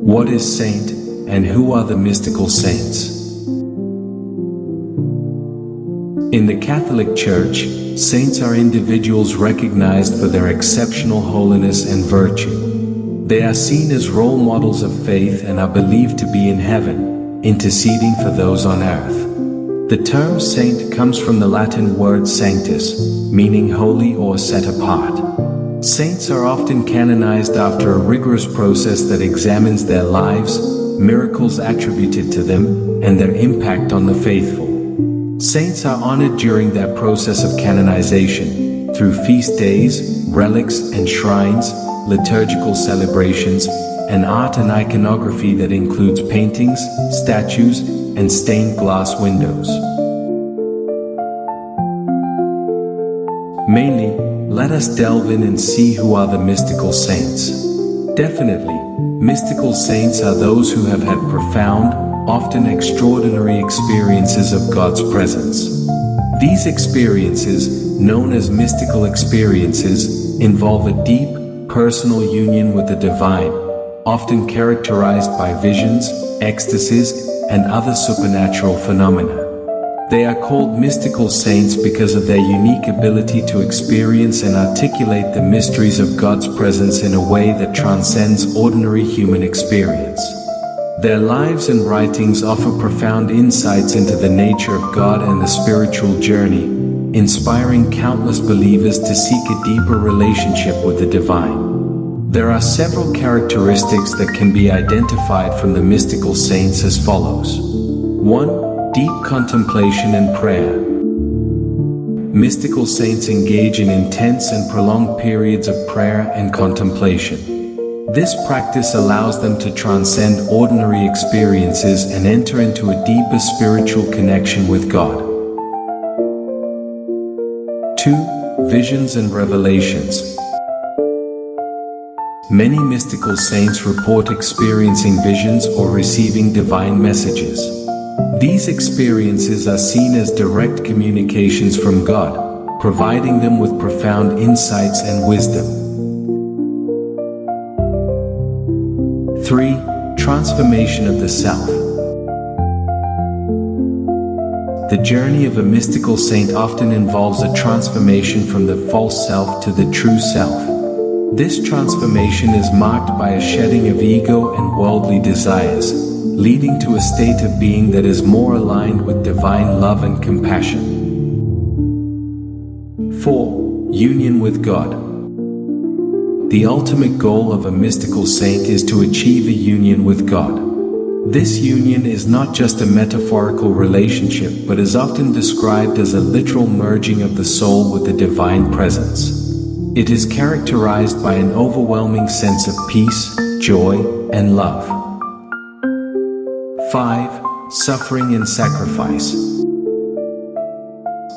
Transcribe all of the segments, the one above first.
What is saint, and who are the mystical saints? In the Catholic Church, saints are individuals recognized for their exceptional holiness and virtue. They are seen as role models of faith and are believed to be in heaven, interceding for those on earth. The term saint comes from the Latin word sanctus, meaning holy or set apart. Saints are often canonized after a rigorous process that examines their lives, miracles attributed to them, and their impact on the faithful. Saints are honored during that process of canonization, through feast days, relics and shrines, liturgical celebrations, and art and iconography that includes paintings, statues, and stained glass windows. Mainly, let us delve in and see who are the mystical saints. Definitely, mystical saints are those who have had profound, often extraordinary experiences of God's presence. These experiences, known as mystical experiences, involve a deep, personal union with the divine, often characterized by visions, ecstasies, and other supernatural phenomena. They are called mystical saints because of their unique ability to experience and articulate the mysteries of God's presence in a way that transcends ordinary human experience. Their lives and writings offer profound insights into the nature of God and the spiritual journey, inspiring countless believers to seek a deeper relationship with the divine. There are several characteristics that can be identified from the mystical saints as follows. 1. Deep contemplation and prayer. Mystical saints engage in intense and prolonged periods of prayer and contemplation. This practice allows them to transcend ordinary experiences and enter into a deeper spiritual connection with God. 2. Visions and revelations. Many mystical saints report experiencing visions or receiving divine messages. These experiences are seen as direct communications from God, providing them with profound insights and wisdom. 3. Transformation of the self. The journey of a mystical saint often involves a transformation from the false self to the true self. This transformation is marked by a shedding of ego and worldly desires, leading to a state of being that is more aligned with divine love and compassion. 4. Union with God. The ultimate goal of a mystical saint is to achieve a union with God. This union is not just a metaphorical relationship, but is often described as a literal merging of the soul with the divine presence. It is characterized by an overwhelming sense of peace, joy, and love. 5. Suffering and sacrifice.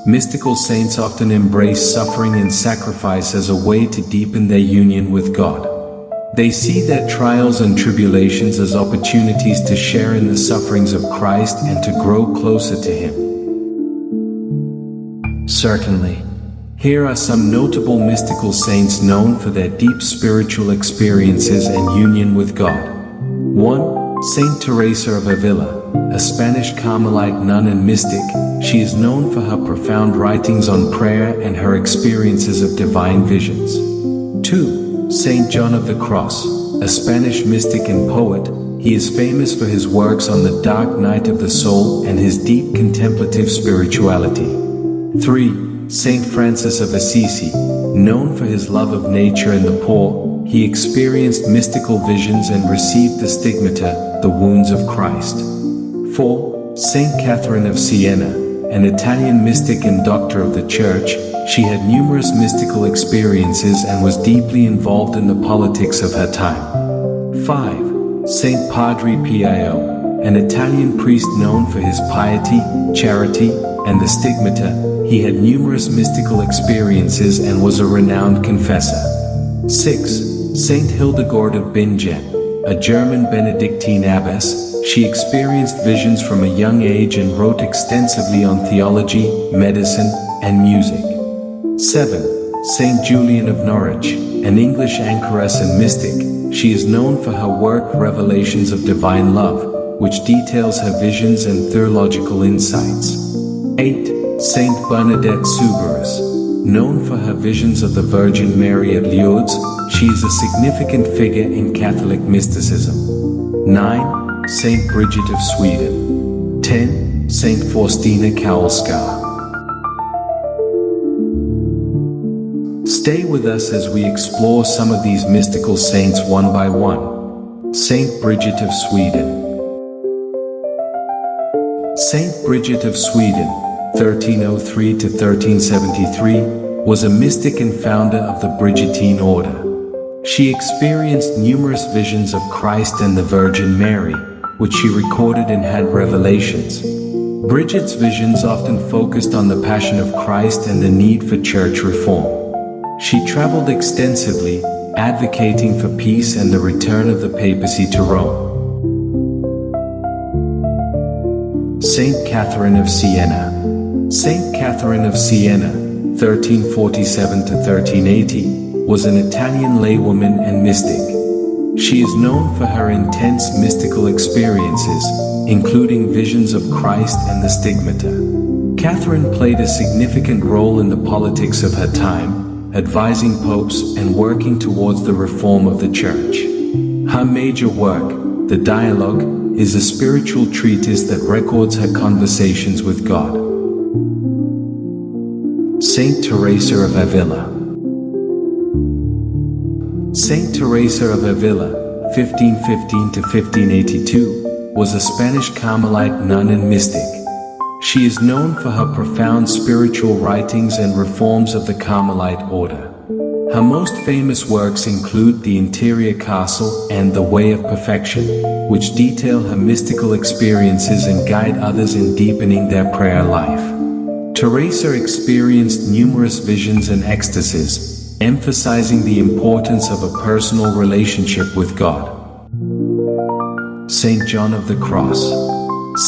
Mystical saints often embrace suffering and sacrifice as a way to deepen their union with God. They see their trials and tribulations as opportunities to share in the sufferings of Christ and to grow closer to Him. Certainly, here are some notable mystical saints known for their deep spiritual experiences and union with God. 1. Saint Teresa of Avila, a Spanish Carmelite nun and mystic. She is known for her profound writings on prayer and her experiences of divine visions. 2. Saint John of the Cross, a Spanish mystic and poet. He is famous for his works on the dark night of the soul and his deep contemplative spirituality. 3. Saint Francis of Assisi, known for his love of nature and the poor. He experienced mystical visions and received the stigmata, the wounds of Christ. 4. Saint Catherine of Siena, an Italian mystic and doctor of the Church. She had numerous mystical experiences and was deeply involved in the politics of her time. 5. Saint Padre Pio, an Italian priest known for his piety, charity, and the stigmata. He had numerous mystical experiences and was a renowned confessor. 6. Saint Hildegard of Bingen, a German Benedictine abbess. She experienced visions from a young age and wrote extensively on theology, medicine, and music. 7. Saint Julian of Norwich, an English anchoress and mystic. she is known for her work Revelations of Divine Love, which details her visions and theological insights. 8. Saint Bernadette Soubirous. Known for her visions of the Virgin Mary at Lourdes, she is a significant figure in Catholic mysticism. 9. Saint Bridget of Sweden. 10. Saint Faustina Kowalska. Stay with us as we explore some of these mystical saints one by one. Saint Bridget of Sweden. Saint Bridget of Sweden, 1303 to 1373, was a mystic and founder of the Brigittine order. She experienced numerous visions of Christ and the Virgin Mary, which she recorded and had revelations. Bridget's visions often focused on the Passion of Christ and the need for church reform. She traveled extensively, advocating for peace and the return of the papacy to Rome. Saint Catherine of Siena. Saint Catherine of Siena, 1347 to 1380, was an Italian laywoman and mystic. She is known for her intense mystical experiences, including visions of Christ and the Stigmata. Catherine played a significant role in the politics of her time, advising popes and working towards the reform of the Church. Her major work, The Dialogue, is a spiritual treatise that records her conversations with God. Saint Teresa of Avila. Saint Teresa of Avila, 1515 to 1582, was a Spanish Carmelite nun and mystic. She is known for her profound spiritual writings and reforms of the Carmelite order. Her most famous works include The Interior Castle and The Way of Perfection, which detail her mystical experiences and guide others in deepening their prayer life. Teresa experienced numerous visions and ecstasies, emphasizing the importance of a personal relationship with God. Saint John of the Cross.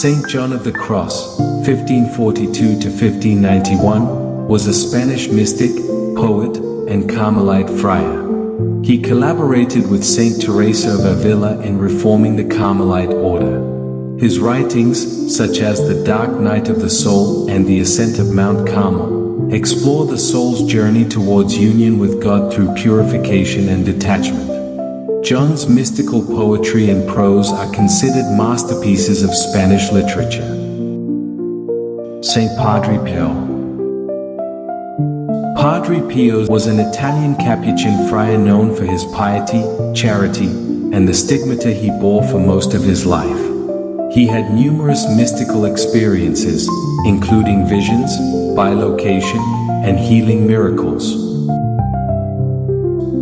Saint John of the Cross, 1542 to 1591, was a Spanish mystic, poet, and Carmelite friar. He collaborated with Saint Teresa of Avila in reforming the Carmelite order. His writings, such as The Dark Night of the Soul and The Ascent of Mount Carmel, explore the soul's journey towards union with God through purification and detachment. John's mystical poetry and prose are considered masterpieces of Spanish literature. Saint Padre Pio. Padre Pio was an Italian Capuchin friar known for his piety, charity, and the stigmata he bore for most of his life. He had numerous mystical experiences, including visions, bilocation, and healing miracles.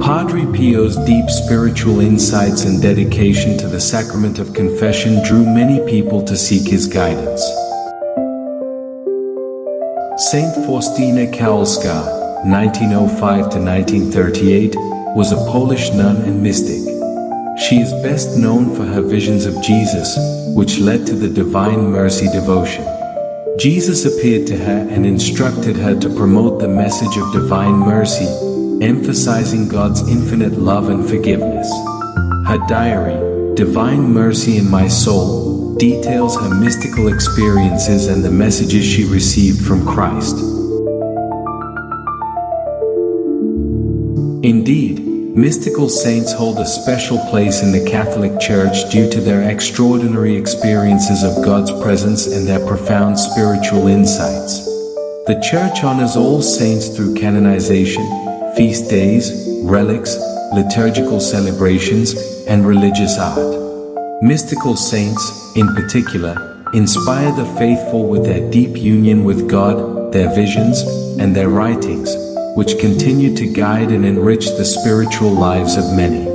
Padre Pio's deep spiritual insights and dedication to the sacrament of confession drew many people to seek his guidance. Saint Faustina Kowalska, 1905 to 1938, was a Polish nun and mystic. She is best known for her visions of Jesus, which led to the Divine Mercy devotion. Jesus appeared to her and instructed her to promote the message of divine mercy, emphasizing God's infinite love and forgiveness. Her diary, Divine Mercy in My Soul, details her mystical experiences and the messages she received from Christ. Indeed, mystical saints hold a special place in the Catholic Church due to their extraordinary experiences of God's presence and their profound spiritual insights. The Church honors all saints through canonization, feast days, relics, liturgical celebrations, and religious art. Mystical saints, in particular, inspire the faithful with their deep union with God, their visions, and their writings, which continue to guide and enrich the spiritual lives of many.